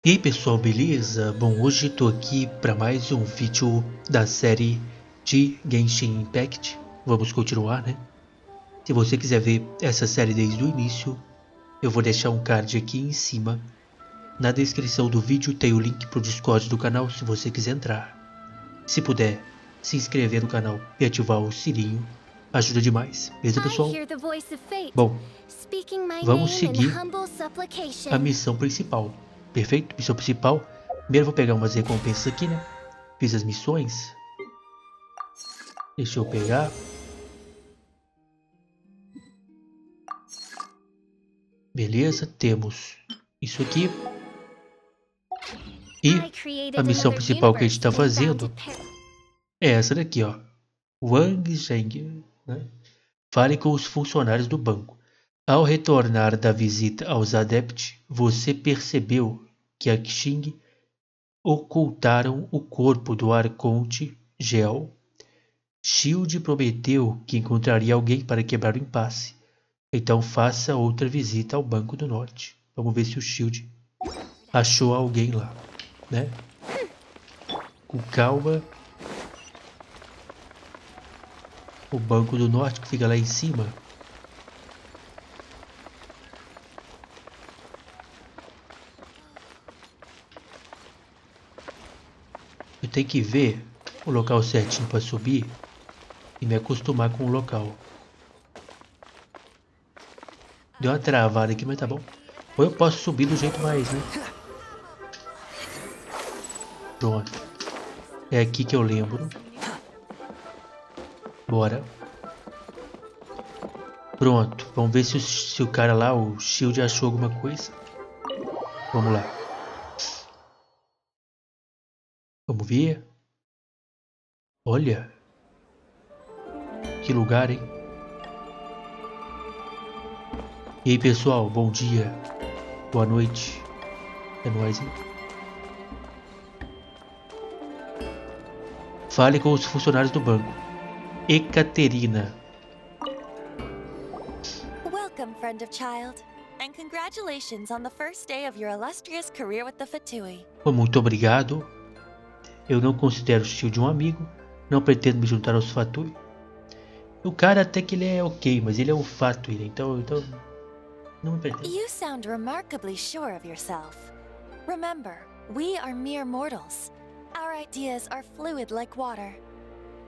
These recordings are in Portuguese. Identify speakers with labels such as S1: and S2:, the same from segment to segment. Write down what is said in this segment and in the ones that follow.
S1: E aí pessoal, beleza? Bom, hoje estou aqui para mais um vídeo da série de Genshin Impact. Vamos continuar, né? Se você quiser ver essa série desde o início, eu vou deixar um card aqui em cima. Na descrição do vídeo tem o link para o Discord do canal se você quiser entrar. Se puder, se inscrever no canal e ativar o sininho, ajuda demais, beleza pessoal? Bom, vamos seguir a missão principal. Perfeito? Missão principal. Primeiro vou pegar umas recompensas aqui, né? Fiz as missões. Deixa eu pegar. Beleza, temos isso aqui. E a missão principal que a gente está fazendo é essa daqui, ó. Wang Zheng, né? Fale com os funcionários do banco. Ao retornar da visita aos adeptos, você percebeu que a Xing ocultaram o corpo do Arconte Gel. Shield prometeu que encontraria alguém para quebrar o impasse. Então faça outra visita ao Banco do Norte. Vamos ver se o Shield achou alguém lá, né? Com calma. O Banco do Norte que fica lá em cima. Eu tenho que ver o local certinho para subir e me acostumar com o local. Deu uma travada aqui, mas tá bom. Ou eu posso subir do jeito mais, né? Pronto. É aqui que eu lembro. Bora. Pronto. Vamos ver se o cara lá, o Shield, achou alguma coisa. Vamos lá. Vamos ver. Olha. Que lugar, hein? E aí, pessoal. Bom dia. Boa noite. É nóis, hein? Fale com os funcionários do banco. Ekaterina.
S2: Welcome, friend of child, and congratulations on the first day of your illustrious career with the Fatui.
S1: Muito obrigado. Eu não considero o Shield um amigo. Não pretendo me juntar aos Fatui. O cara até que ele é ok, mas ele é um Fatui, né? Então não me pretendo.
S2: You sound remarkably sure of yourself. Remember, we are mere mortals. Our ideas are fluid like water.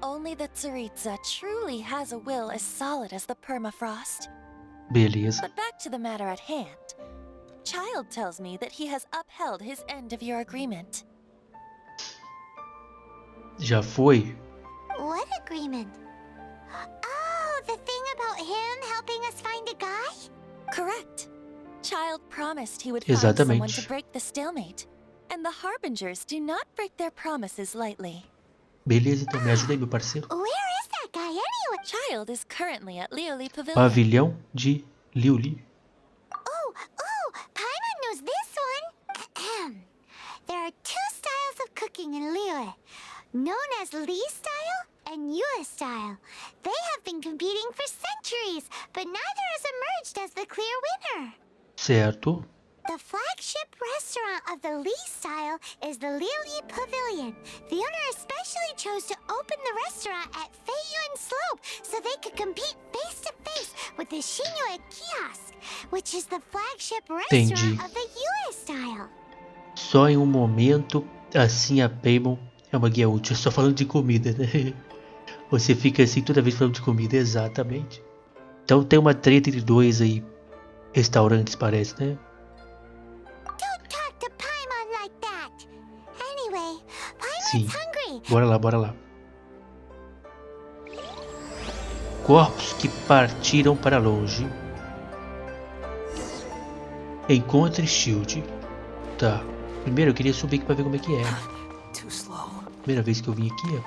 S2: Only the Tsaritsa truly has a will as solid as the permafrost.
S1: Beleza.
S2: But back to the matter at hand. Child tells me that he has upheld his end of your agreement.
S1: Já foi?
S3: What agreement? Oh, the thing about him helping us find a guy?
S2: Correct. Child promised he would find someone
S1: Exatamente.
S2: to break the stalemate. And the Harbingers do not break their promises lightly.
S1: Beleza, então me ajuda aí, meu parceiro.
S3: Where is that guy anyway?
S2: Child is currently at Lioli Pavilion.
S1: Pavilhão de Liuli.
S3: Oh, Paimon knows this one. There are two styles of cooking in Liyue, known as Li style and Yue style. They have been competing for centuries, but neither has emerged as the clear winner.
S1: Certo.
S3: The flagship restaurant of the Li style is the Liuli Pavilion. The owner especially chose to open the restaurant at Feiyuan Slope so they could compete face to face with the Xinyue Kiosk, which is the flagship restaurant of the Yue style.
S1: Só em um momento, assim a Paimon é uma guia útil. Só falando de comida, né? Você fica assim toda vez falando de comida, exatamente. Então tem uma treta entre dois aí. Restaurantes, parece, né?
S3: Don't talk to Paimon like that. Anyway,
S1: Sim.
S3: Paimon's hungry.
S1: Bora lá. Corpos que partiram para longe. Encontre Shield. Tá. Primeiro eu queria subir aqui pra ver como é que é. Primeira vez que eu vim aqui, ó.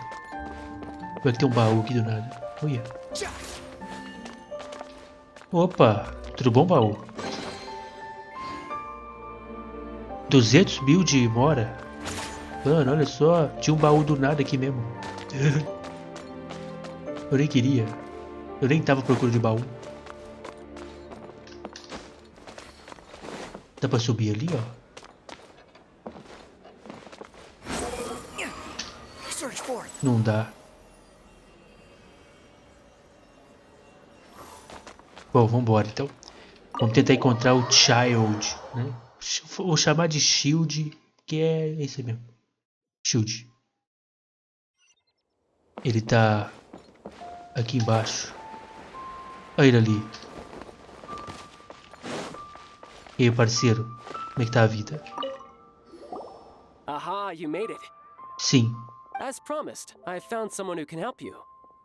S1: Como é que tem um baú aqui do nada? Olha. Opa, tudo bom, baú? 200 mil de mora. Mano, olha só. Tinha um baú do nada aqui mesmo. Eu nem queria. Eu nem tava procurando de baú. Dá pra subir ali, ó.
S4: search for it.
S1: Não dá. Bom, vambora então. Vamos tentar encontrar o Child, né? Vou chamar de Shield, que é esse mesmo. Shield. Ele tá aqui embaixo. Olha ele ali. E aí, parceiro? Como é que tá a vida?
S5: Aha, you made it.
S1: Sim.
S5: As promised, I found someone who can help you.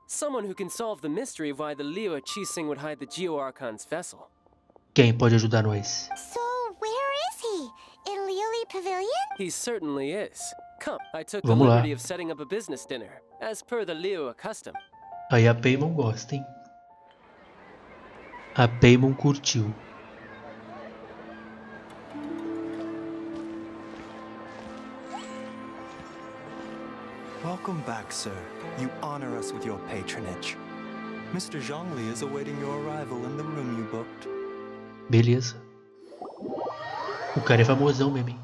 S5: Someone who can solve the mystery of why the Leo Chising would hide the Geo-Archon's vessel.
S1: Quem pode ajudar nós?
S3: So, where is he? In Leoli Pavilion?
S5: He certainly is. Come, I took the
S1: Vamos lá.
S5: liberty of setting up a business dinner, as per the Leo custom.
S1: Aí a Paimon gosta, hein? A Paimon curtiu.
S4: Welcome back, sir. You honor us with your patronage. Mr. Zhongli is awaiting your arrival in the room you booked.
S1: Beleza. O cara é famosão mesmo, hein?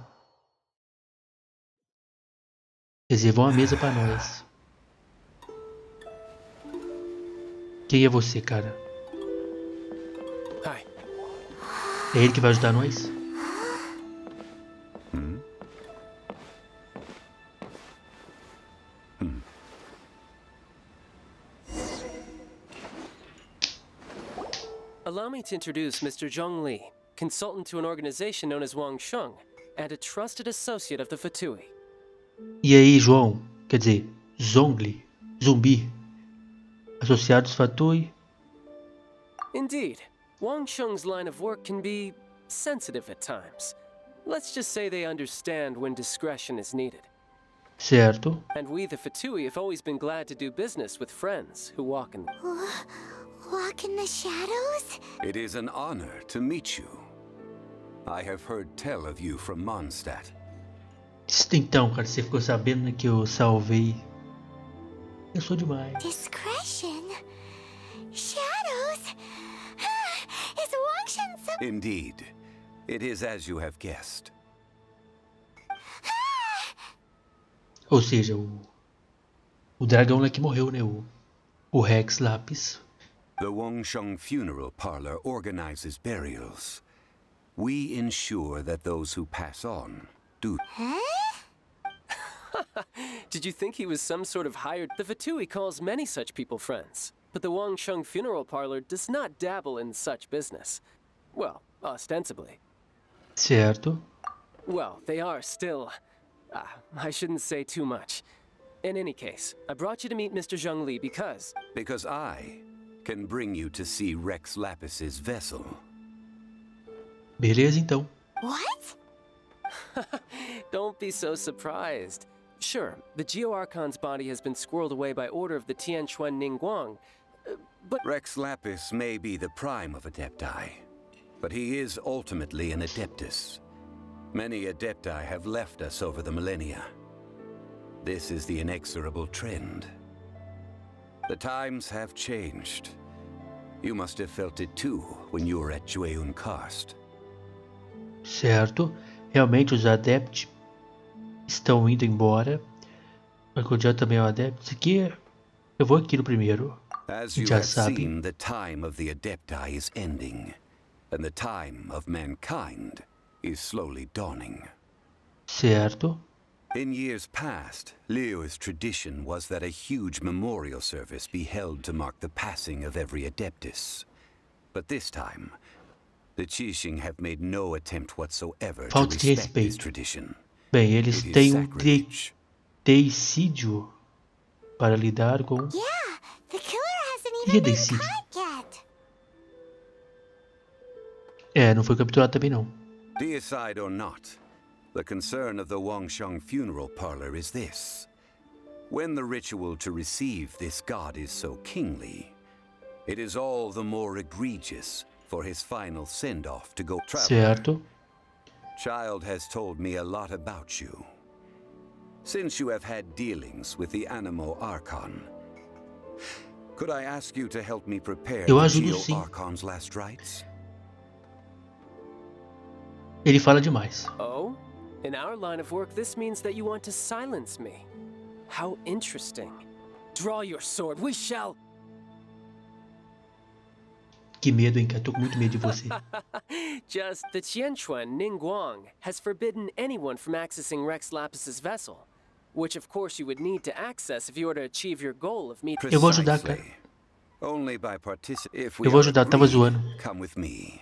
S1: Reservou uma mesa pra nós. Quem é você, cara?
S5: Hi.
S1: É ele que vai ajudar nós?
S5: Allow me to introduce Mr. Zhongli, consultant to an organization known as Wangsheng, and a trusted associate of the Fatui.
S1: E aí, João? Quer dizer, Zhongli, Zumbi, associados Fatui.
S5: Indeed, Wangsheng's line of work can be sensitive at times. Let's just say they understand when discretion is needed.
S1: Certo.
S5: And we, the Fatui, have always been glad to do business with friends who walk in...
S3: Walk in the shadows?
S6: It is an honor to meet you. I have heard tell of you from Mondstadt.
S1: Então, cara, você ficou sabendo que eu salvei. Eu sou demais.
S3: Discretion? Shadows? Is Wangshan so...
S6: Indeed. It is as you have guessed.
S1: Ou seja, o dragão lá que morreu, né? O Rex Lapis.
S6: The Wangsheng Funeral Parlor organizes burials. We ensure that those who pass on do.
S5: Did you think he was some sort of hired... The Fatui calls many such people friends, but the Wangsheng Funeral Parlor does not dabble in such business. Well, ostensibly.
S1: Certo.
S5: Well, they are still... I shouldn't say too much. In any case, I brought you to meet Mr. Zhongli because...
S6: Because I can bring you to see Rex Lapis's vessel.
S1: Beleza, então.
S3: What?
S5: Don't be so surprised. Sure, the Geo-Archon's body has been squirreled away by order of the Tianquan Ningguang, but...
S6: Rex Lapis may be the prime of Adepti, but he is ultimately an Adeptus. Many Adepti have left us over the millennia. This is the inexorable trend. The times have changed. You must have felt it too when you were at Jueyun Karst.
S1: Certo. Realmente os adeptos estão indo embora. Vai continuar também o adepto. Isso aqui, eu vou aqui no primeiro.
S6: As you
S1: Já
S6: have
S1: sabe.
S6: seen, the time of the Adepti is ending, and the time of mankind is slowly dawning.
S1: Certo.
S6: In years past, Leo's tradition was that a huge memorial service be held to mark the passing of every Adeptus. But this time, the Qixing have made no attempt whatsoever to
S1: Falta de
S6: respect this
S1: respeito.
S6: tradition.
S1: Bem, eles
S6: It is
S1: têm
S6: sacrilege.
S1: deicídio para lidar com...
S3: Yeah, the killer hasn't
S1: E
S3: even been
S1: decide.
S3: caught yet.
S1: É, não foi capturado também não.
S6: Deicide or not, the concern of the Wangsheng Funeral Parlor is this. When the ritual to receive this god is so kingly, it is all the more egregious for his final send-off to go travel.
S1: Certo.
S6: Child has told me a lot about you. Since you have had dealings with the Animo Archon, could I ask you to help me prepare
S1: Eu
S6: the
S1: ajudo
S6: Geo
S1: sim.
S6: Archon's last rites?
S1: Ele fala demais.
S5: Oh? In our line of work, this means that you want to silence me. How interesting. Draw your sword. We shall...
S1: Que medo, hein, cara? Tô com muito medo de você.
S5: Just the Qianquan Ningguang has forbidden anyone from accessing Rex Lapis's vessel, which of course you would need to access if you were to achieve your goal of meeting...
S1: Eu vou ajudar, cara.
S6: Only by if
S1: Eu vou ajudar, tava zoando.
S6: Come with me.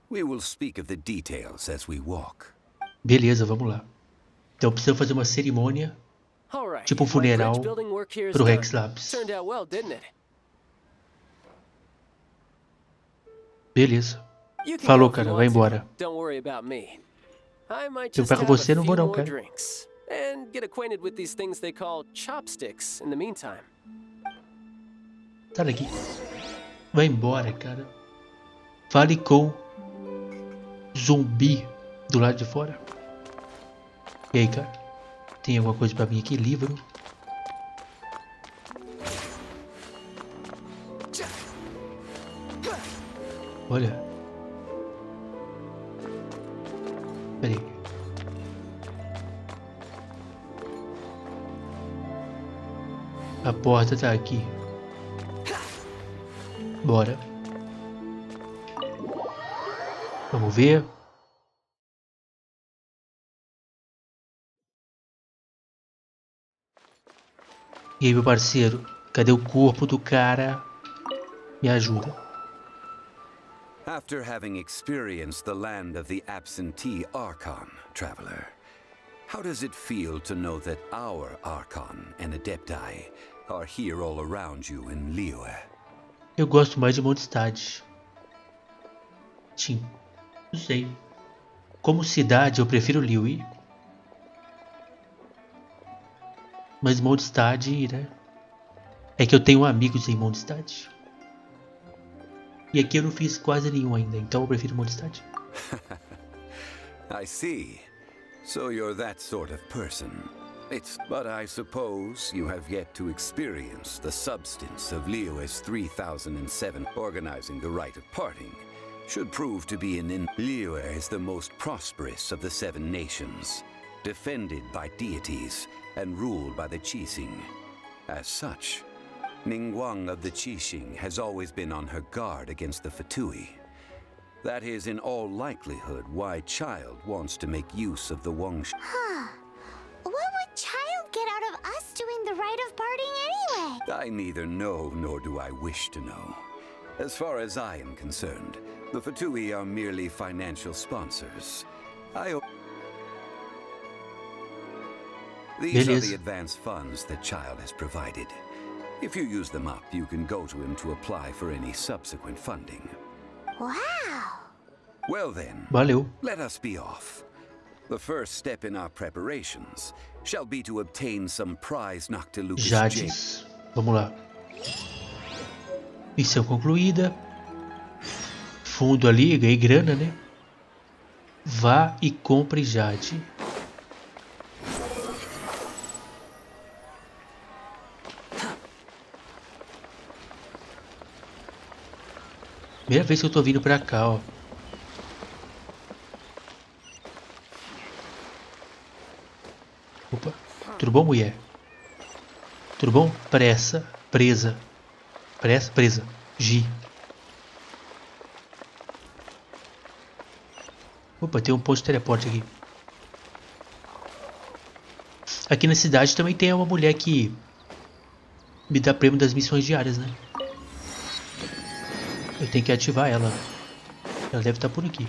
S6: We will speak of the details as we walk.
S1: Beleza, vamos lá. Então precisa fazer uma cerimônia, tipo um funeral pro Rex Lapis.
S5: Turned out well, didn't it?
S1: Beleza. Falou, cara, vai embora.
S5: Don't worry about me. I might
S1: Eu
S5: just
S1: pego
S5: have
S1: você,
S5: a
S1: não
S5: few
S1: vou não,
S5: more
S1: cara.
S5: drinks and get acquainted with these things they call chopsticks in the meantime.
S1: Sai daqui. Vai embora, cara. Fale com zumbi do lado de fora. E aí, cara? Tem alguma coisa pra mim aqui? Livro. Olha. Pera aí. A porta tá aqui. Bora. Vamos ver. E aí, meu parceiro? Cadê o corpo do cara? Me ajuda.
S6: After having experienced the land of the absentee Archon, traveler, how does it feel to know that our Archon and Adepti are here all around you in Liyue?
S1: Eu gosto mais de Mondstadt. Sim, não sei. Como cidade, eu prefiro Liyue. Mas Mondstadt, né? É que eu tenho amigos em Mondstadt. E aqui eu não fiz quase nenhum ainda, então eu prefiro Mondstadt.
S6: I see. So you're that sort of person. But I suppose you have yet to experience the substance of Liyue's 3007. Organizing the rite of parting should prove to be Liyue is the most prosperous of the 7 nations, defended by deities and ruled by the Qixing. As such, Ningguang of the Qixing has always been on her guard against the Fatui. That is in all likelihood why Child wants to make use of the Wongsha.
S3: What would Child get out of us doing the rite of parting anyway?
S6: I neither know nor do I wish to know. As far as I am concerned, the Fatui are merely financial sponsors. These are the advance funds that Child has provided. If you use them up, you can go to him to apply for any subsequent funding.
S3: Wow!
S6: Well then,
S1: Valeu.
S6: let us be off. The first step in our preparations shall be to obtain some prize Noctilucus Jade.
S1: Jades. Vamos lá. Missão concluída. Fundo ali, ganhei grana, né? Vá e compre Jade. Primeira vez que eu tô vindo pra cá, ó. Opa. Tudo bom, mulher? Tudo bom? Pressa. Presa. Pressa. Presa. Gi. Opa, tem um ponto de teleporte aqui. Aqui na cidade também tem uma mulher que me dá prêmio das missões diárias, né? Eu tenho que ativar ela. Ela deve estar por aqui.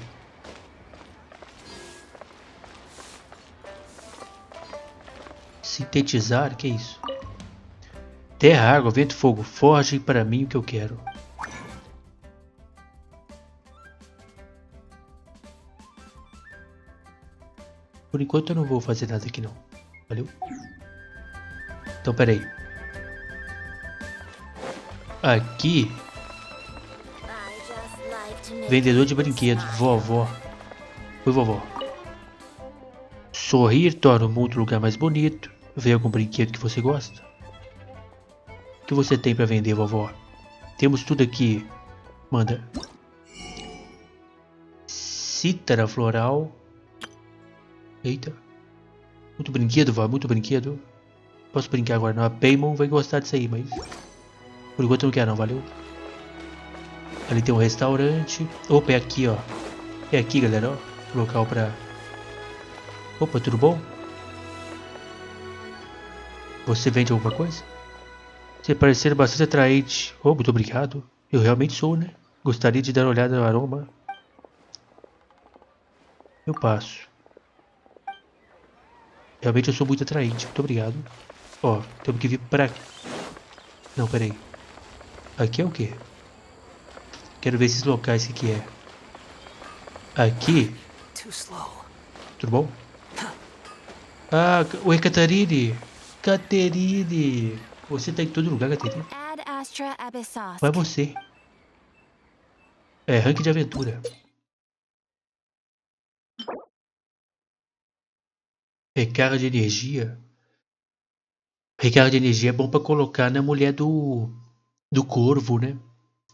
S1: Sintetizar? Que é isso? Terra, água, vento, fogo. Forge para mim o que eu quero. Por enquanto eu não vou fazer nada aqui não. Valeu? Então peraí. Aqui. Vendedor de brinquedos. Vovó. Oi, vovó. Sorrir torna o mundo um lugar mais bonito. Vê algum brinquedo que você gosta? O que você tem para vender, vovó? Temos tudo aqui. Manda. Cítara floral. Eita. Muito brinquedo, vó. Muito brinquedo. Posso brincar agora não. A Paymon vai gostar disso aí, mas... Por enquanto eu não quero não, valeu? Ali tem um restaurante. Opa, é aqui, ó. É aqui, galera, ó. Local pra... Opa, tudo bom? Você vende alguma coisa? Você parece ser bastante atraente. Oh, muito obrigado. Eu realmente sou, né? Gostaria de dar uma olhada no aroma. Eu passo. Realmente eu sou muito atraente. Muito obrigado. Ó, temos que vir pra... Não, peraí. Aqui é o quê? Quero ver esses locais, o que é. Aqui. Tudo bom? Ah, oi, Catarine. Caterine. Você tá em todo lugar, Caterine. Vai você. É, ranking de aventura. Recarga de energia. Recarga de energia é bom pra colocar na mulher do Corvo, né?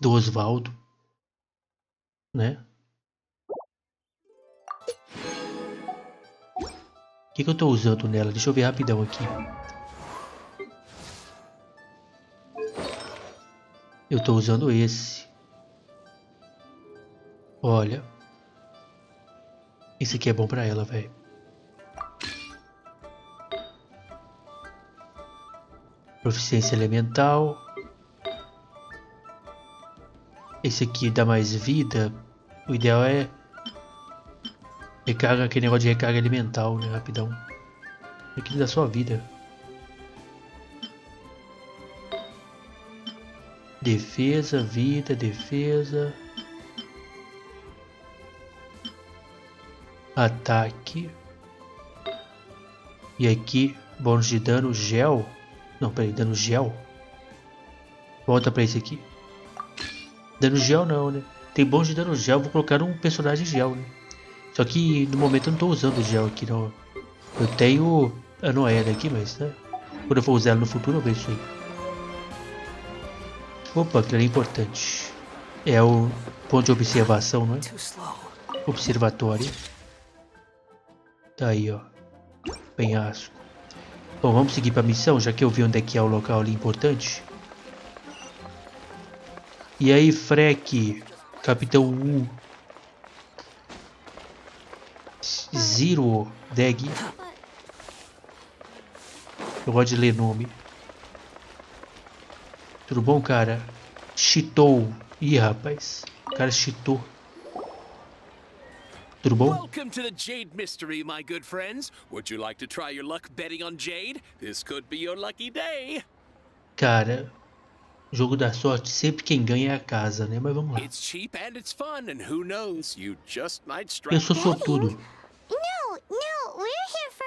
S1: Do Osvaldo. Né? O que eu tô usando nela? Deixa eu ver rapidão aqui. Eu tô usando esse. Olha. Esse aqui é bom pra ela, velho. Proficiência elemental. Esse aqui dá mais vida. O ideal é... Recarga, aquele negócio de recarga elemental, né? Rapidão. Aqui dá só vida. Defesa, vida, defesa. Ataque. E aqui, bônus de dano gel. Não, peraí, dano gel. Volta pra esse aqui. Dano gel não, né? Tem bônus de dano gel, vou colocar um personagem gel, né? Só que no momento eu não tô usando o gel aqui, não. Eu tenho a Noelle aqui, mas né? Quando eu for usar ela no futuro eu vejo isso aí. Opa, aquilo é importante. É o ponto de observação, não é? Observatório. Tá aí, ó. Penhasco. Bom, vamos seguir pra missão, já que eu vi onde é que é o local ali importante. E aí, Freck, Capitão U, Zero, Deg. Eu gosto de ler nome. Tudo bom, cara? Cheatou. Ih, rapaz. O cara cheatou. Tudo bom?
S7: Welcome to the Jade Mystery, my good friends. Would you like to try your luck betting on Jade? This could be your lucky day.
S1: Cara, jogo da sorte, sempre quem ganha é a casa, né? Mas vamos lá.
S7: It's cheap and it's fun, and who knows, you just might strike.
S1: Eu sou sortudo.
S3: No, we're here for...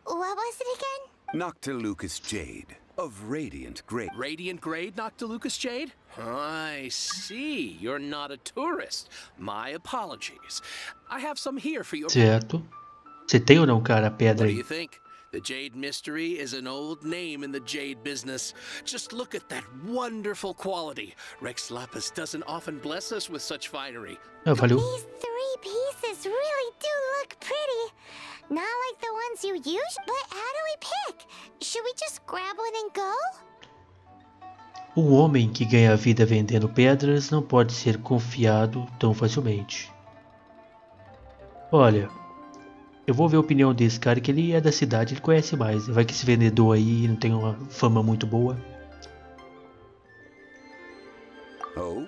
S3: what was it again?
S6: Noctilucous Jade of Radiant Grade.
S7: Radiant Grade, Noctilucous Jade? I see. You're not a tourist. My apologies. I have some here for your...
S1: Certo. Você tem ou não, cara, a pedra
S7: What do
S1: aí?
S7: you think? The Jade Mystery is an old name in the Jade business. Just look at that wonderful quality. Rex Lapis doesn't often bless us with such finery.
S1: Ah, valeu.
S3: These 3 pieces really do look pretty. Not like the ones you use, but how do we pick? Should we just grab one and go?
S1: Um homem que ganha a vida vendendo pedras não pode ser confiado tão facilmente. Olha, eu vou ver a opinião desse cara, que ele é da cidade, ele conhece mais. Vai que esse vendedor aí não tem uma fama muito boa.
S6: Oh?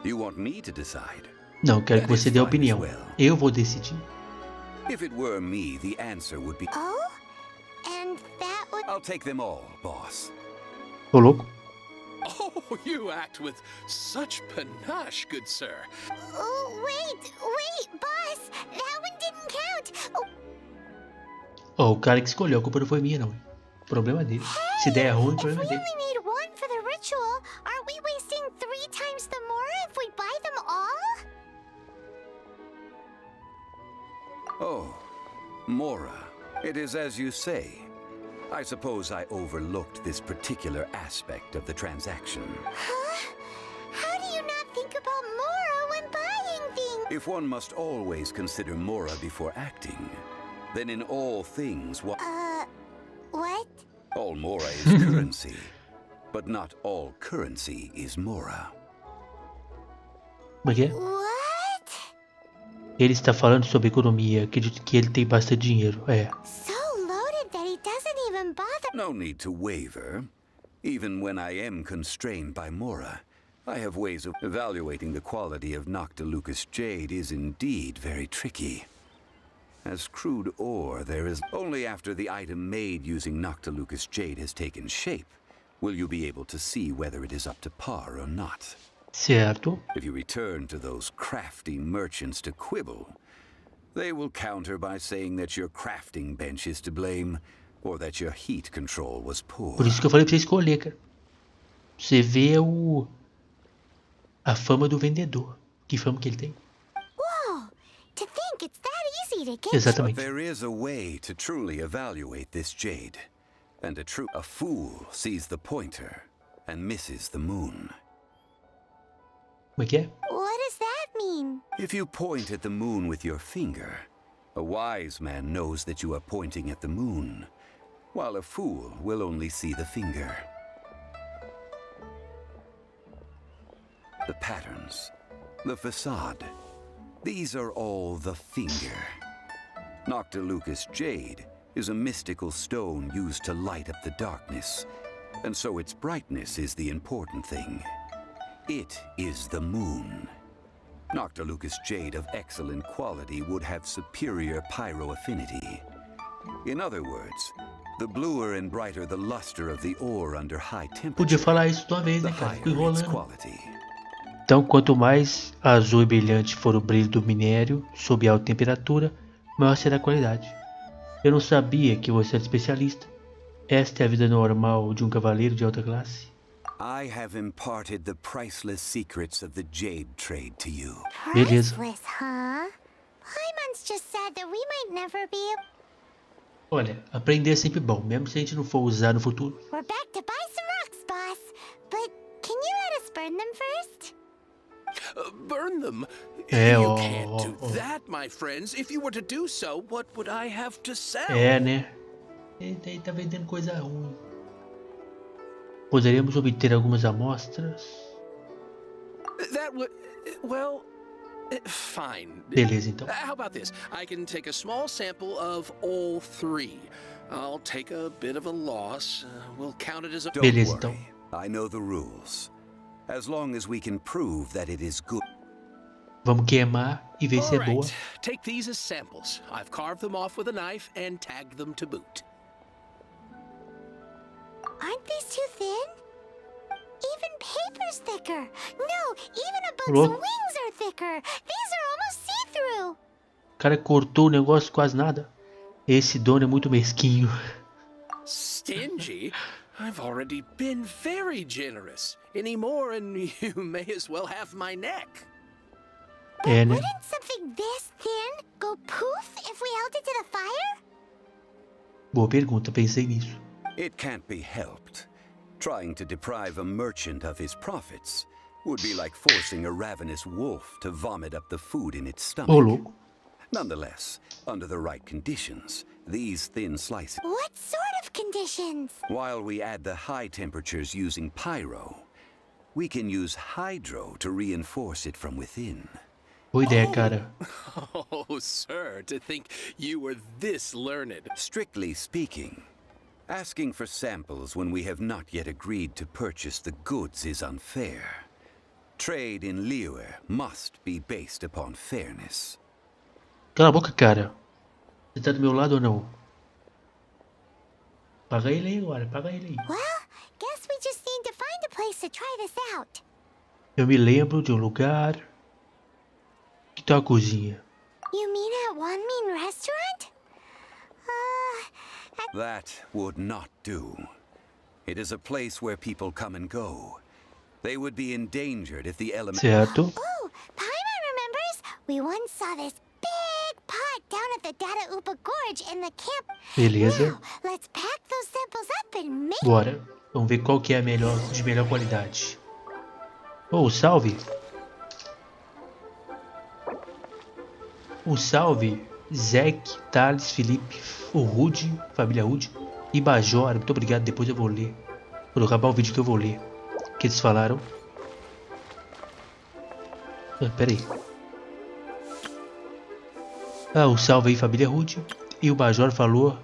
S6: You want me to decide?
S1: Não, quero que você dê a opinião. Eu vou decidir.
S6: If it were me, the answer would be...
S3: Oh? And that would...
S6: I'll take them all, boss.
S1: Ô, louco.
S7: Oh, you act with such panache, good sir.
S3: Oh, wait, boss! That one didn't count! Oh,
S1: Ó, o cara que escolheu, a culpa não foi minha, não. O problema é dele. Se der ruim, o
S3: if
S1: problema
S3: we
S1: é dele.
S3: only need one for the ritual, aren't we wasting 3 times the more if we buy them all?
S6: Oh, Mora. It is as you say. I suppose I overlooked this particular aspect of the transaction.
S3: Huh? How do you not think about Mora when buying things?
S6: If one must always consider Mora before acting, then in all things what... All Mora is currency, but not all currency is Mora.
S1: Como é que é?
S3: What?
S1: Ele está falando sobre economia. Acredito que ele tem bastante dinheiro. É.
S3: So loaded that he doesn't even bother.
S6: No need to waver. Even when I am constrained by Mora, I have ways of evaluating the quality of Noctilucous jade is indeed very tricky. As crude ore, there is only after the item made using Noctilucous jade has taken shape will you be able to see whether it is up to par or not.
S1: Certo.
S6: If you return to those crafty merchants to quibble, they will counter by saying that your crafting bench is to blame or that your heat control was poor.
S1: Por isso que eu falei pra você escolher, cara. Você vê a fama do vendedor. Que fama que ele tem.
S3: Whoa! To think it's that easy to get.
S6: But
S1: Exatamente.
S6: there is a way to truly evaluate this jade. And a fool sees the pointer and misses the moon.
S1: Como é que é?
S3: What does that mean?
S6: If you point at the moon with your finger, a wise man knows that you are pointing at the moon, while a fool will only see the finger. The patterns, the facade, these are all the finger. Noctilucous jade is a mystical stone used to light up the darkness, and so its brightness is the important thing. It is the moon. Noctilucous jade of excellent quality would have superior pyro affinity. In other words, the bluer and brighter the luster of the ore under high temperature,
S1: Podia falar isso de uma vez,
S6: the
S1: né, cara?
S6: higher
S1: Fico
S6: its
S1: enrolando.
S6: quality.
S1: Então, quanto mais azul e brilhante for o brilho do minério sob alta temperatura, maior será a qualidade. Eu não sabia que você era especialista. Esta é a vida normal de um cavaleiro de alta classe.
S6: I have imparted the priceless secrets of the jade trade to you.
S1: Beleza.
S3: Priceless, huh? Paimon's just said that we might never be able.
S1: Olha, aprender é sempre bom, mesmo se a gente não for usar no futuro.
S3: We're back to buy some rocks, boss. But can you let us burn them first?
S7: Burn them?
S1: É,
S7: You
S1: ó,
S7: can't
S1: ó,
S7: do
S1: ó.
S7: that, my friends. If you were to do so, what would I have to sell?
S1: É, né? Ele tá vendendo coisa ruim. Poderíamos obter algumas amostras.
S7: That would... well... fine.
S1: Beleza, então.
S7: How about this? I can take a small sample of all three. I'll take a bit of a loss. We'll count it as a...
S6: Don't
S1: Beleza,
S6: worry.
S1: então.
S6: I know the rules. As long as we can prove that it is good.
S1: Vamos queimar e ver se é
S7: All
S1: boa.
S7: right. Take these as samples. I've carved them off with a knife and tagged them to boot.
S3: Aren't these too thin? Even paper's thicker. No, even a bug's
S1: Louco.
S3: wings are thicker. These are almost see-through.
S1: O cara cortou o negócio quase nada. Esse dono é muito mesquinho.
S7: Stingy? I've already been very generous. Any more and you may as well have my neck.
S1: É, né?
S3: Wouldn't something this thin go poof if we held it to the fire?
S1: Boa pergunta, pensei nisso.
S6: It can't be helped. Trying to deprive a merchant of his profits would be like forcing a ravenous wolf to vomit up the food in its
S1: Ô,
S6: stomach.
S1: louco.
S6: Nonetheless, under the right conditions, these thin slices,
S3: What sort of conditions?
S6: while we add the high temperatures using pyro, we can use hydro to reinforce it from within.
S1: Boa ideia, cara.
S7: Oh, sir, to think you were this learned.
S6: Strictly speaking, asking for samples when we have not yet agreed to purchase the goods is unfair. Trade in Liyue must be based upon fairness.
S1: Cala a boca, cara. Você tá do meu lado ou não? Paga ele aí agora, paga ele aí.
S3: Well, guess we just need to find a place to try this out.
S1: Eu me lembro de um lugar. Que tal a cozinha?
S3: You mean at One Mean Restaurant?
S6: That would not do. It is a place where people come and go. They would be endangered if the element...
S1: Certo.
S3: Oh, Paimon remembers. We once saw this big pot down at the Data Upa Gorge in the camp.
S1: Beleza.
S3: Now, let's pack those samples up and make...
S1: Bora. Vamos ver qual que é a melhor, de melhor qualidade. Oh, salve. Salve. Zack, Thales, Felipe, o Rude, família Rude E Bajora, muito obrigado, depois eu vou ler. Quando acabar o vídeo que eu vou ler. O que eles falaram? Pera aí. Um salve aí, família Rude. E o Bajor falou...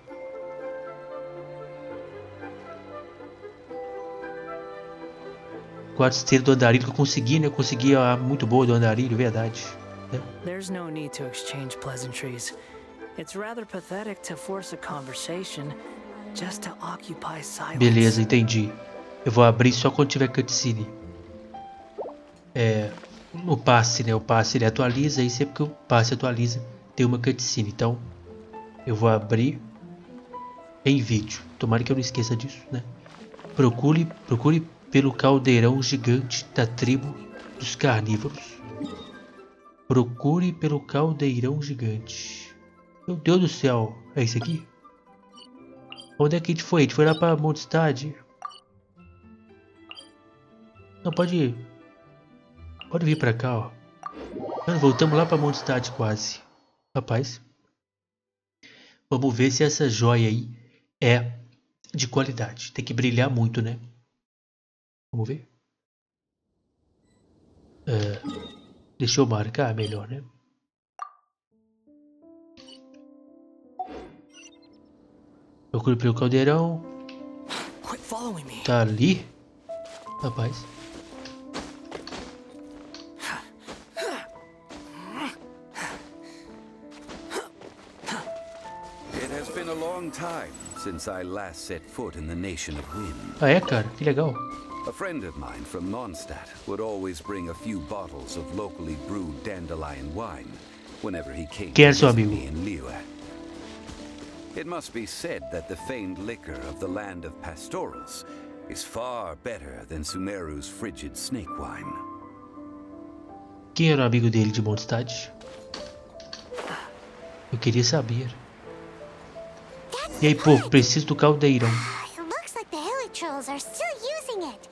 S1: Quarta-feira do andarilho que eu consegui, né? Eu consegui a muito boa do andarilho, verdade.
S8: There's no need to exchange pleasantries. It's rather pathetic to force a conversation just to occupy silence.
S1: Beleza, entendi. Eu vou abrir só quando tiver cutscene. O passe, né? O passe ele atualiza e sempre que o passe atualiza tem uma cutscene. Então, eu vou abrir em vídeo. Tomara que eu não esqueça disso, né? Procure pelo caldeirão gigante da tribo dos carnívoros. Procure pelo caldeirão gigante. Meu Deus do céu. É isso aqui? Onde é que a gente foi? A gente foi lá pra Mondstadt. Não, pode ir. Pode vir pra cá, ó. Voltamos lá pra Mondstadt quase. Rapaz. Vamos ver se essa joia aí é de qualidade. Tem que brilhar muito, né? Vamos ver. Deixa eu marcar melhor, né? Procure pelo caldeirão. Tá ali. Rapaz.
S6: It has been a long time since I last set foot in the nation of wind.
S1: Ah, é, cara? Que legal.
S6: A friend of mine from Mondstadt would always bring a few bottles of locally brewed dandelion wine whenever he came
S1: Quem é
S6: to
S1: seu
S6: visit
S1: amigo?
S6: me in Liyue. It must be said that the famed liquor of the land of pastorals is far better than Sumeru's frigid snake wine.
S1: Quem era o amigo dele de Mondstadt? Eu queria saber. E aí, povo, preciso do caldeirão.
S3: It looks like the hilly trolls are still using it.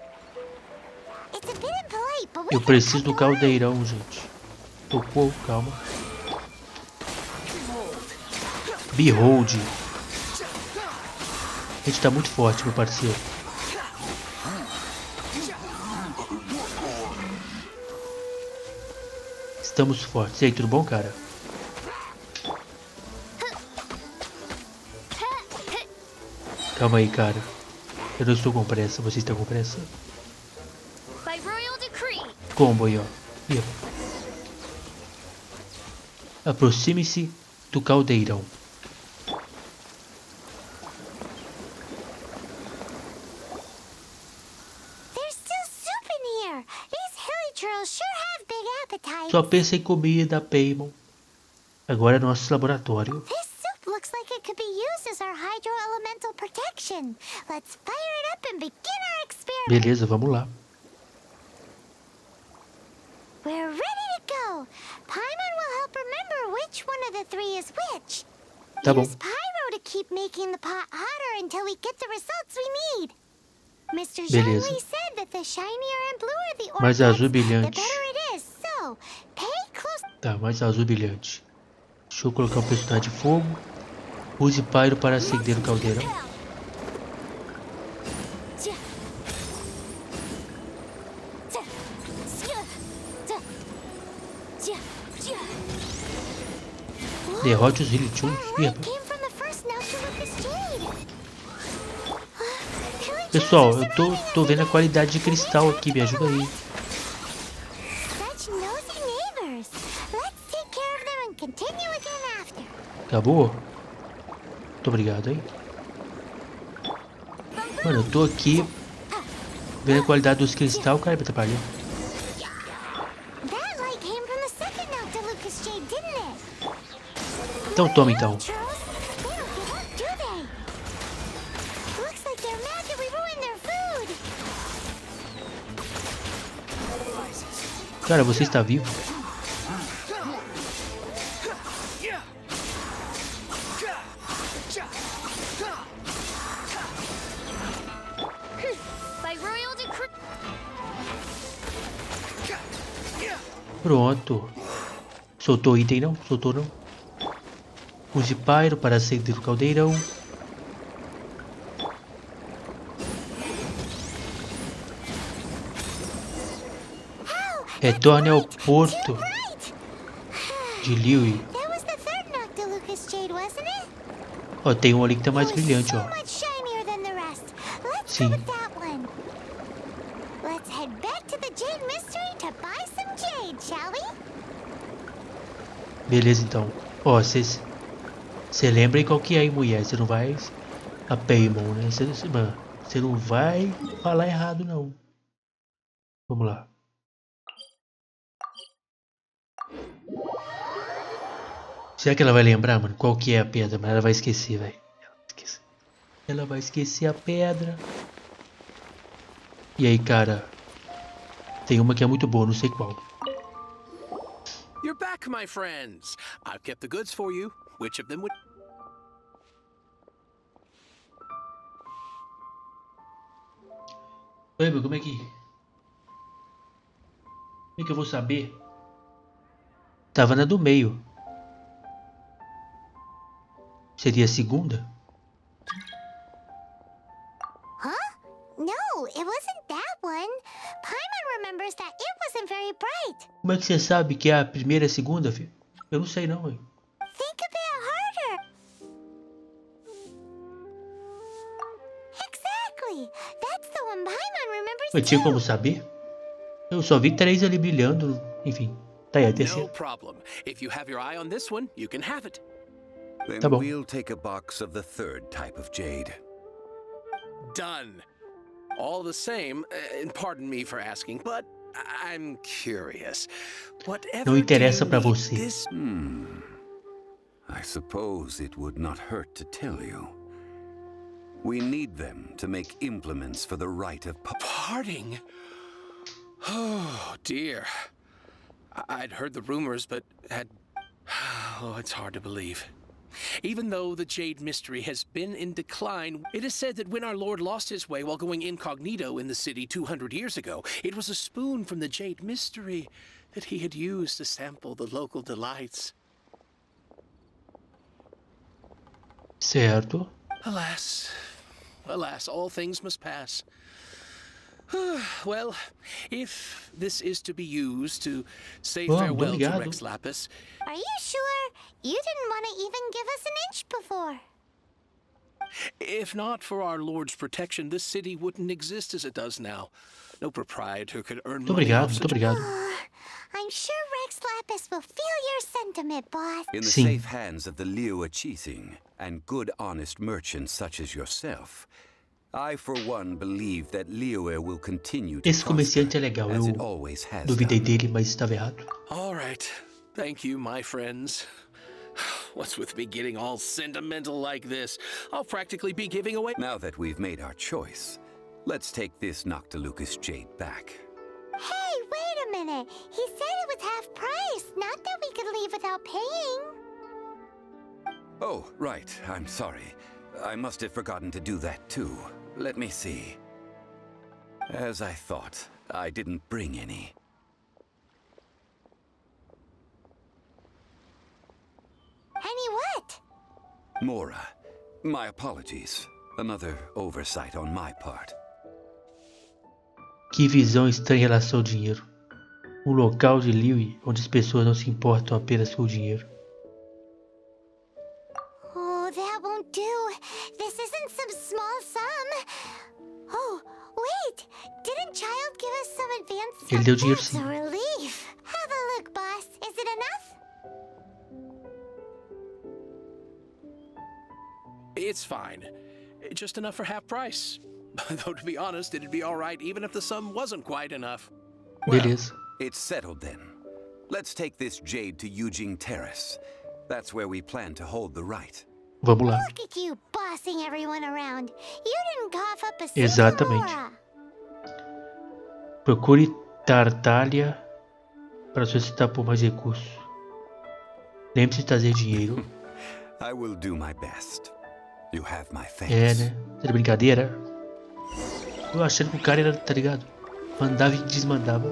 S3: It's a bit impolite, but we
S1: Eu
S3: can
S1: preciso
S3: cut
S1: do
S3: the line.
S1: caldeirão, gente. Tocou, calma. Behold. A gente tá muito forte, meu parceiro. Estamos fortes. E aí, tudo bom, cara? Calma aí, cara. Eu não estou com pressa. Você está com pressa?
S2: By royal decree,
S1: Combo aí, ó. Ih, ó. Aproxime-se do caldeirão.
S3: There's still soup in here. These hilly trolls sure have big appetites.
S1: Só pensa em comida, Paimon. Agora é nosso laboratório.
S3: This soup looks like it could be used as our hydro-elemental protection. Let's fire it up and begin our experiment.
S1: Beleza, vamos lá.
S3: We're ready to go. Paimon will help remember which one of the three is which.
S1: Tá bom.
S3: Use Pyro to keep making the pot hotter until we get the results we need. Mr.
S1: Beleza.
S3: Zhongli said that the shinier and bluer the ore
S1: Mais
S3: gets,
S1: azul
S3: the
S1: brilhante.
S3: better it is. So, pay close.
S1: Tá, mais azul brilhante. Deixa eu colocar um personagem de fogo. Use Pyro para acender o caldeirão. Derrote os Hillichus.
S3: That light came from the first note to Lucas Jade.
S1: Pessoal, eu tô vendo a qualidade de cristal aqui. Me ajuda aí.
S3: Such nosy neighbors. Let's take care of them and continue again after.
S1: Acabou? Muito obrigado, hein? Mano, eu tô aqui vendo a qualidade dos cristais. Cara, me atrapalhou.
S3: That light came from the second note to Lucas Jade, didn't it?
S1: Então toma, então.
S3: Trolls, they don't give up, do they? Looks like they're mad that we ruined their food.
S1: Cara, você está vivo?
S2: by royal decree.
S1: Pronto. Soltou item não? Soltou não? Use Pyro para acender o caldeirão. Retorne ao porto de Liyue.
S3: That was the third Noctilucous jade, wasn't it?
S1: Ó, tem um ali que tá mais
S3: It was
S1: brilhante,
S3: so
S1: ó.
S3: much shinier than the rest. Let's
S1: Sim.
S3: go with that one. Let's head back to the Jade Mystery to buy some jade, shall we?
S1: Beleza, então. Ó, cê lembra aí qual que é aí, mulher? Você não vai... A Paymon, né? Você não vai falar errado, não. Vamos lá. Será que ela vai lembrar, mano? Qual que é a pedra? Mas ela vai esquecer, velho. Ela vai esquecer a pedra. E aí, cara? Tem uma que é muito boa, não sei qual.
S7: You're back, my friends. I've kept the goods for you. Which of them would...
S1: Oi, meu, como é que eu vou saber? Tava na do meio. Seria a segunda?
S3: No, it wasn't that one. Paimon remembers that it wasn't very bright.
S1: Como é que você sabe que é a primeira e a segunda, filho? Eu não sei não, velho.
S3: Think a bit harder. Exactly. That's the one Paimon remembers
S1: Mas tinha
S3: too.
S1: como saber? Eu só vi 3 ali brilhando. Enfim, tá aí a
S7: No
S1: terceira.
S7: problem. If you have your eye on this one, you can have it.
S6: Then
S1: Tá bom.
S6: we'll take a box of the third type of jade.
S7: Done. All the same, and pardon me for asking, but I'm curious. Whatever
S1: Não interessa
S7: do
S1: pra
S7: you need
S1: você.
S7: this...
S6: I suppose it would not hurt to tell you. We need them to make implements for the rite of
S7: Parting? Oh, dear. I'd heard the rumors, but had... Oh, it's hard to believe. Even though the Jade Mystery has been in decline, it is said that when our Lord lost his way while going incognito in the city 200 years ago, it was a spoon from the Jade Mystery that he had used to sample the local delights.
S1: Certo.
S7: Alas, alas, all things must pass. Well, if this is to be used to say
S1: Oh,
S7: farewell to
S1: obrigado.
S7: Rex Lapis,
S3: Are you sure? You didn't want to even give us an inch before.
S7: if not for our Lord's protection, this city wouldn't exist as it does now. No proprietor could earn
S1: Muito
S7: money
S1: obrigado,
S7: off
S1: muito
S7: such...
S1: obrigado.
S3: I'm sure Rex Lapis will feel your sentiment, boss.
S6: In the
S1: Sim.
S6: safe hands of the Liyue Cheating and good honest merchants such as yourself, I for one believe that Liyue will continue to
S1: Esse comerciante é
S6: prosper,
S1: legal.
S6: as
S1: Eu
S6: it always has
S1: duvidei
S6: done.
S1: dele, mas estava errado.
S7: All right. Thank you, my friends. What's with me getting all sentimental like this? I'll practically be giving away...
S6: Now that we've made our choice, let's take this Noctilucous jade back.
S3: Hey, wait a minute. He said it was half price, not that we could leave without paying.
S6: Oh, right. I'm sorry. I must have forgotten to do that too. Let me see. As I thought, I didn't bring any.
S3: Any what?
S6: Mora, my apologies. Another oversight on my part.
S1: Que visão estranha em relação ao dinheiro. Um local de Liyue onde as pessoas não se importam apenas com o dinheiro.
S3: Oh, that won't do. This isn't some small sum. Oh, wait. Didn't Child give us some advance?
S1: Ele deu dinheiro,
S3: That's
S1: sim.
S3: a relief. Have a look, boss. Is it enough?
S7: It's fine. Just enough for half price. Though, to be honest, it'd be all right even if the sum wasn't quite enough.
S1: Beleza.
S6: It's settled then. Let's take this jade to Eugene Terrace. That's where we plan to hold the rite.
S1: Vamos lá.
S3: Look at you bossing everyone around. You didn't cough up a single
S1: Exatamente.
S3: Mora.
S1: Procure Tartaglia para solicitar por mais recursos. Lembre-se de trazer dinheiro.
S6: I will do my best. You have my thanks.
S1: É, né? Tá de brincadeira? Eu achando que o cara era, tá ligado? Mandava e desmandava.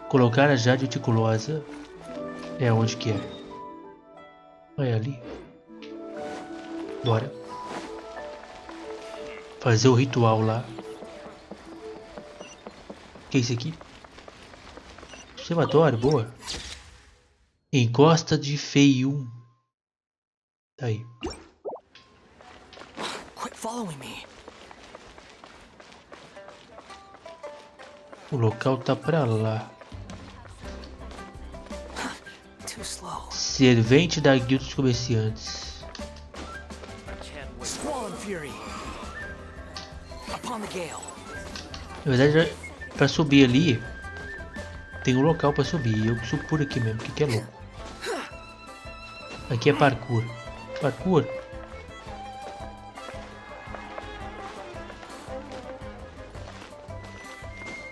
S1: Colocar a jade uticulosa. É onde que é? Vai ali. Bora. Fazer o ritual lá. Que é isso aqui? Observatório, boa. Encosta de Feium. Tá aí.
S8: Quit following me.
S1: O local tá pra lá.
S8: Too slow.
S1: Servente da Guilda dos Comerciantes.
S8: Squall and Fury. Upon the gale.
S1: Na verdade, pra subir ali, tem um local pra subir. Eu subo por aqui mesmo, que é louco. Aqui é parkour. Parkour.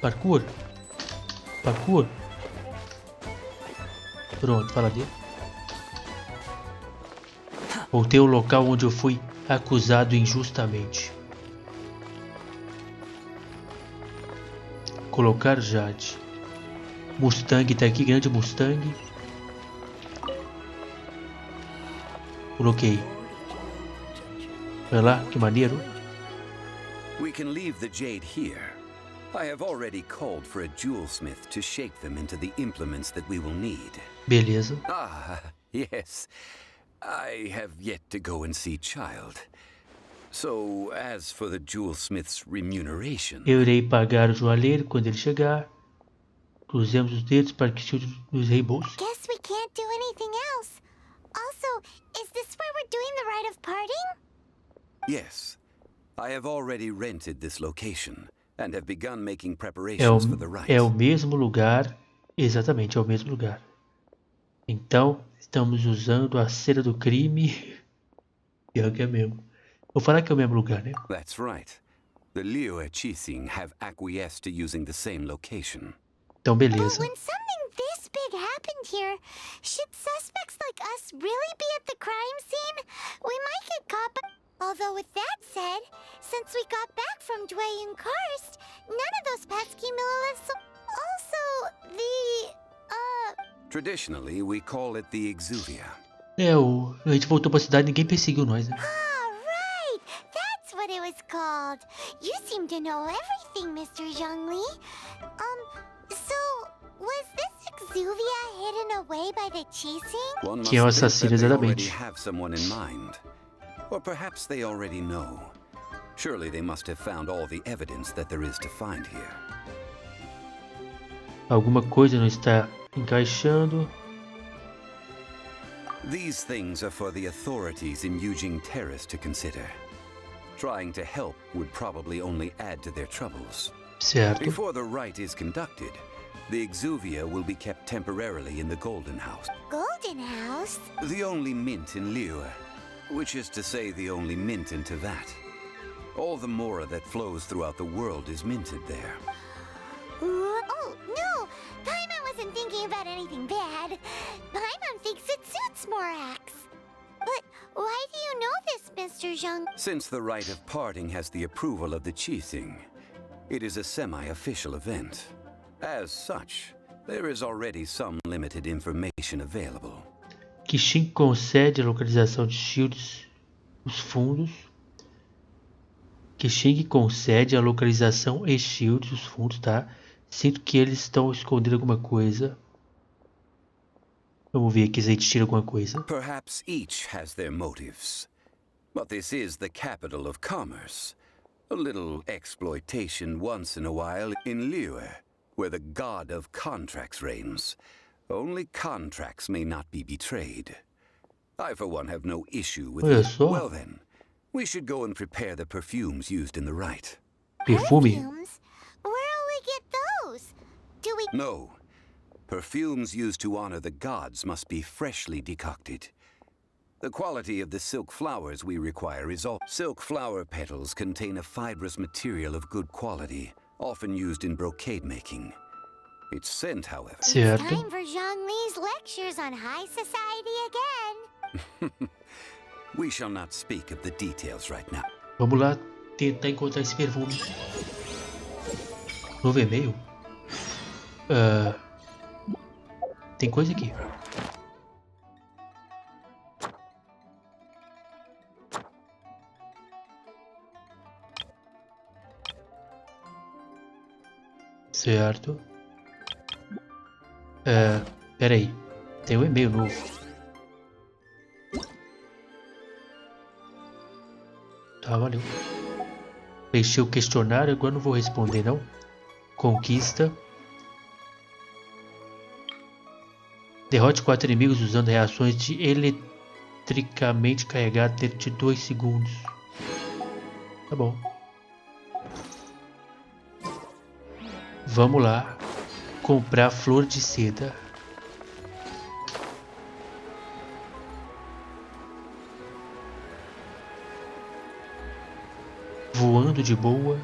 S1: Parkour. Parkour. Pronto, fala dele. Voltei ao local onde eu fui acusado injustamente. Colocar Jade. Mustang tá aqui, grande Mustang. Coloquei. Olha lá, que maneiro.
S6: We can leave the jade here. I have already called for a jewelsmith to shape them into the implements that we will need.
S1: Beleza.
S6: Ah, yes. I have yet to go and see Child. So, as for the jewelsmith's remuneration...
S1: Eu irei pagar o joalheiro quando ele chegar. Cruzemos os dedos para que Shield nos reembolse.
S3: Guess we can't do anything else. Also, is this where we're doing the rite of parting?
S6: Yes. I have already rented this location and have begun making preparations for the rite.
S1: É o mesmo lugar. Exatamente, é o mesmo lugar. Então, estamos usando a cena do crime. Pior que é mesmo. Vou falar que é o mesmo lugar, né?
S6: That's right. The Liu Chising have acquiesced to using the same location.
S1: Então,
S3: But
S1: beleza.
S3: when something this big happened here, should suspects like us really be at the crime scene? We might get caught by... Although with that said, since we got back from Dway and Karst, none of those pesky milliliths... Also,
S6: Traditionally, we call it the Exuvia.
S1: A gente voltou pra cidade e ninguém perseguiu nós, né?
S3: Ah, right! That's what it was called. You seem to know everything, Mr. Zhongli. So, was this Exuvia hidden away by the Chising?
S6: One must
S1: Que é o
S6: think
S1: assassino,
S6: that they already
S1: exatamente.
S6: have someone in mind. Or perhaps they already know. Surely they must have found all the evidence that there is to find here.
S1: Alguma coisa não está encaixando.
S6: These things are for the authorities in Yujing Terrace to consider. Trying to help would probably only add to their troubles.
S1: Certo.
S6: Before the rite is conducted, the Exuvia will be kept temporarily in the Golden House.
S3: Golden House?
S6: The only mint in Liu, which is to say the only mint in Tevat. All the mora that flows throughout the world is minted there.
S3: Oh, no! Paimon wasn't thinking about anything bad. Paimon thinks it suits Morax. But why do you know this, Mr. Zhang?
S6: Since the rite of parting has the approval of the Chising, it is a semi-official event. As such, there is already some limited information available.
S1: Kishin concede a localização de shields, os fundos. Kishin concede a localização e shields, os fundos, tá? Sinto que eles estão escondendo alguma coisa. Vamos ver aqui se a gente tira alguma coisa.
S6: Perhaps each has their motives. But this is the capital of commerce. A little exploitation once in a while in Liu, where the god of contracts reigns. Only contracts may not be betrayed. I, for one, have no issue with
S1: Olha
S6: it.
S1: só.
S6: Well then, we should go and prepare the perfumes used in the rite.
S1: Perfume?
S3: Perfumes? Where'll we get those? Do we...
S6: No. Perfumes used to honor the gods must be freshly decocted. The quality of the silk flowers we require is all... Silk flower petals contain a fibrous material of good quality, often used in brocade making. Its scent, however...
S1: Certo.
S3: Time for Zhongli's lectures on high society again.
S6: We shall not speak of the details right now.
S1: Vamos lá tentar encontrar esse perfume. Novo e-mail? Tem coisa aqui. Certo. Pera aí. Tem um e-mail novo. Tá, valeu. Preenchi o questionário, agora não vou responder não. Conquista. Derrote 4 inimigos usando reações de eletricamente carregar dentro de 2 segundos. Tá bom. Vamos lá. Comprar flor de seda. Voando de boa.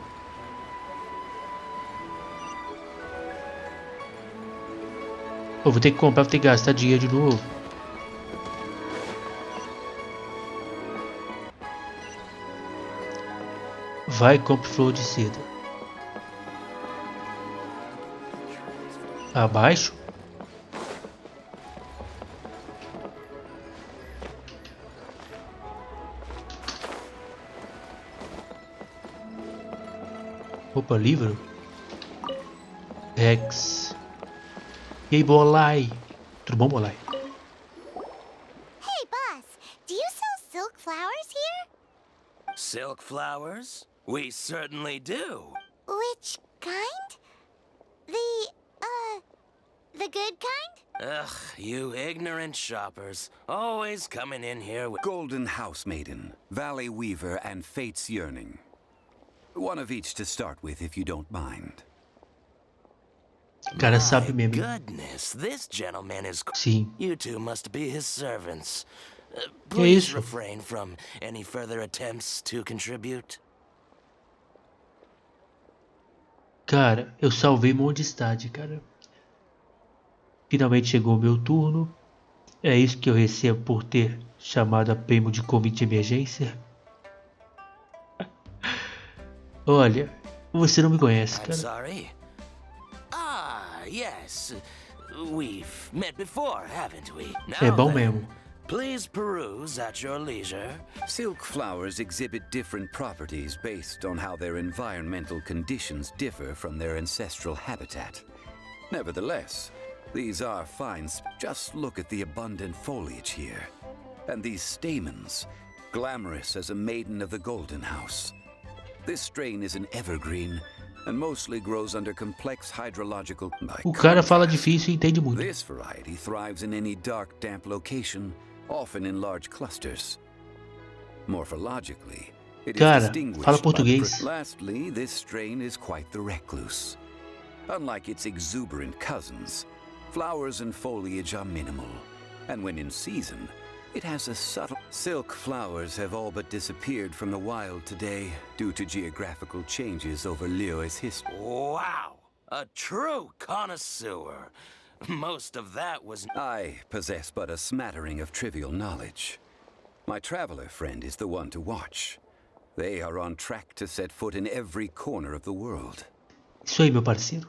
S1: Eu vou ter que comprar, vou ter que gastar dinheiro de novo. Vai, compre flor de seda. Abaixo. Opa, livro. Rex. E aí, Bolai? Tudo bom, Bolai?
S3: Hey, boss, do you sell silk flowers here?
S9: Silk flowers? We certainly do.
S3: Which kind? The good kind?
S9: Ugh, you ignorant shoppers. Always coming in here with...
S6: Golden House Maiden, Valley Weaver, and Fate's Yearning. One of each to start with, if you don't mind.
S1: Cara sabe
S9: My
S1: mesmo.
S9: goodness, this gentleman is...
S1: Sim.
S9: You two must be his servants.
S1: Que
S9: Please
S1: isso?
S9: refrain from any further attempts to contribute.
S1: Cara, eu salvei Mondstadt, cara. Finalmente chegou o meu turno. É isso que eu recebo por ter chamado a primo de convite de emergência. Olha, você não me conhece,
S9: I'm
S1: cara.
S9: sorry. Ah, yes. We've met before, haven't we?
S1: É
S9: Now
S1: bom
S9: then,
S1: mesmo.
S9: please peruse at your leisure.
S6: Silk flowers exhibit different properties based on how their environmental conditions differ from their ancestral habitat. Nevertheless, these are fine. Just look at the abundant foliage here. And these stamens, glamorous as a maiden of the Golden House. This strain is an evergreen and mostly grows under complex hydrological...
S1: O cara fala difícil e entende muito.
S6: This variety thrives in any dark, damp location, often in large clusters. Morphologically, it is
S1: Cara,
S6: distinguished
S1: fala
S6: by the
S1: português.
S6: Lastly, this strain is quite the recluse. Unlike its exuberant cousins, flowers and foliage are minimal, and when in season, it has a subtle... Silk flowers have all but disappeared from the wild today due to geographical changes over Liyue's history.
S9: Wow! A true connoisseur. Most of that was...
S6: I possess but a smattering of trivial knowledge. My traveler friend is the one to watch. They are on track to set foot in every corner of the world.
S1: Isso aí, meu parceiro.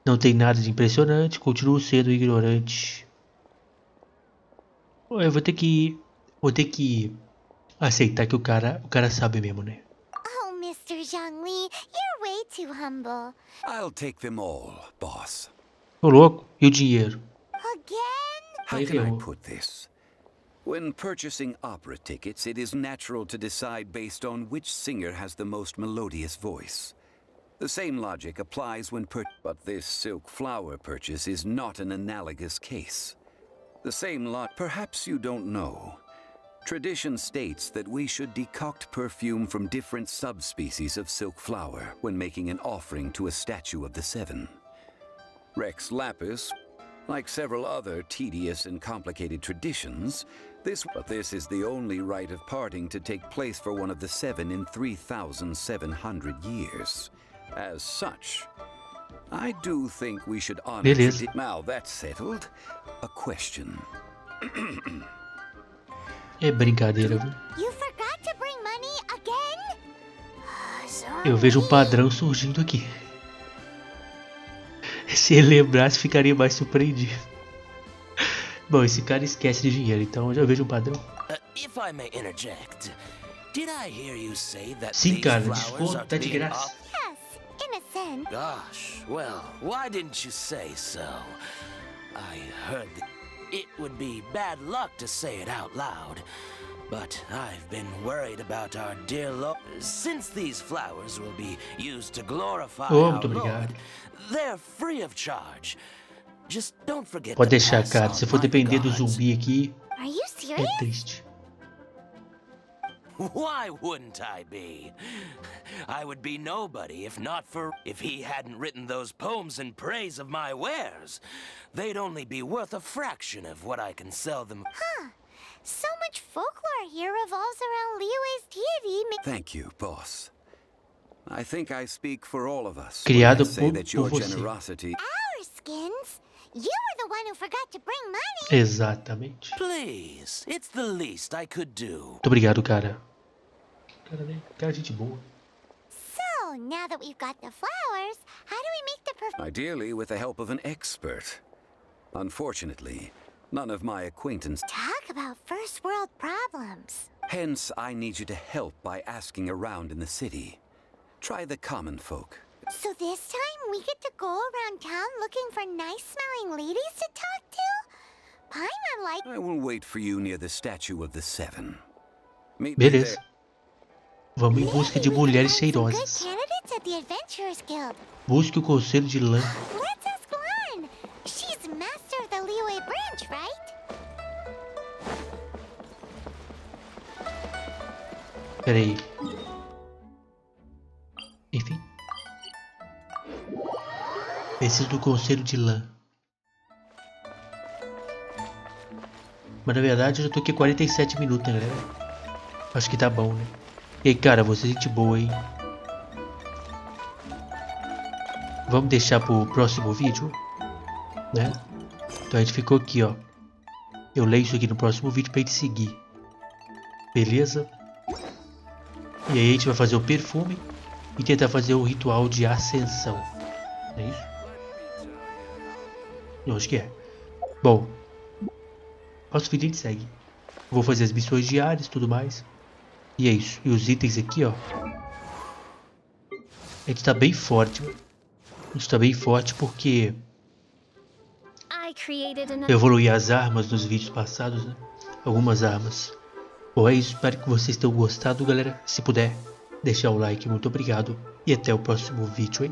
S1: Não tem nada de impressionante, continuo sendo ignorante. Eu vou ter que aceitar que o cara sabe mesmo, né?
S3: Oh, Mr. Zhongli, you're way too humble.
S6: I'll take them all, boss.
S1: Ô louco, e o dinheiro?
S3: Again?
S6: How
S1: Aí
S6: can I
S1: ferrou.
S6: put this? When purchasing opera tickets, it is natural to decide based on which singer has the most melodious voice. The same logic applies when but this silk flower purchase is not an analogous case. The same lot. Perhaps you don't know. Tradition states that we should decoct perfume from different subspecies of silk flower when making an offering to a statue of the seven. Rex Lapis, like several other tedious and complicated traditions, this is the only rite of parting to take place for one of the seven in 3,700 years. As such, I do think we should honor
S1: Beleza.
S6: Now that's settled, a question.
S1: É brincadeira, viu?
S3: You forgot to bring money again?
S1: Eu vejo um padrão surgindo aqui. Se ele lembrasse, ficaria mais surpreendido. Bom, esse cara esquece de dinheiro, então eu já vejo um padrão.
S9: If I may interject, did I hear you say that
S1: Sim,
S9: these
S1: cara,
S9: flowers
S1: desconto
S9: are
S1: tá
S9: to
S1: de
S9: be
S1: graça.
S9: off-
S3: Yes, in a sense.
S9: Gosh, well, why didn't you say so? I heard that it would be bad luck to say it out loud, but I've been worried about our dear Lord. Since these flowers will be used to glorify our
S1: muito obrigado.
S9: Lord, they're free of charge. Just don't forget
S1: Pode
S9: to
S1: deixar,
S9: pass
S1: cara.
S9: on
S1: Se for
S9: my
S1: depender do
S9: regards.
S1: zumbi aqui,
S3: Are you
S1: é
S3: serious?
S1: triste.
S9: Why wouldn't I be? I would be nobody if he hadn't written those poems in praise of my wares. They'd only be worth a fraction of what I can sell them.
S3: Huh. So much folklore here revolves around Liyue's deity.
S6: Thank you, boss. I think I speak for all of us
S1: Criado
S6: when I say
S1: por
S6: that your
S1: você.
S6: generosity...
S3: Our skins? You were the one who forgot to bring money.
S1: Exatamente.
S9: Please, it's the least I could do.
S1: Muito obrigado, cara. Cara, gente boa.
S3: So, now that we've got the flowers, how do we make the perfume?
S6: Ideally with the help of an expert. Unfortunately, none of my acquaintance...
S3: Talk about first world problems.
S6: Hence, I need you to help by asking around in the city. Try the common folk.
S3: So this time we get to go around town looking for nice-smelling ladies to talk to? Paimon like...
S6: I will wait for you near the statue of the Seven. Meet me
S1: Beleza.
S6: there.
S1: Vamos em busca de mulheres cheirosas.
S3: Candidates at the Adventurers Guild.
S1: Busque o conselho de lã.
S3: Let's ask Lan. She's master of the Liyue branch, right?
S1: Pera aí. Enfim. Preciso do conselho de lã. Mas na verdade eu já tô aqui 47 minutos, né, galera? Acho que tá bom, né? E aí, cara, você é gente boa, hein? Vamos deixar pro próximo vídeo, né? Então a gente ficou aqui, ó. Eu leio isso aqui no próximo vídeo pra gente seguir. Beleza? E aí a gente vai fazer o perfume e tentar fazer o ritual de ascensão. É isso? Eu acho que é. Bom, próximo vídeo a gente segue. Vou fazer as missões diárias e tudo mais. E é isso. E os itens aqui, ó. A gente tá bem forte, mano. A gente tá bem forte porque eu evoluí as armas nos vídeos passados, né? Algumas armas. Bom, é isso. Espero que vocês tenham gostado, galera. Se puder, deixar o like. Muito obrigado. E até o próximo vídeo, hein?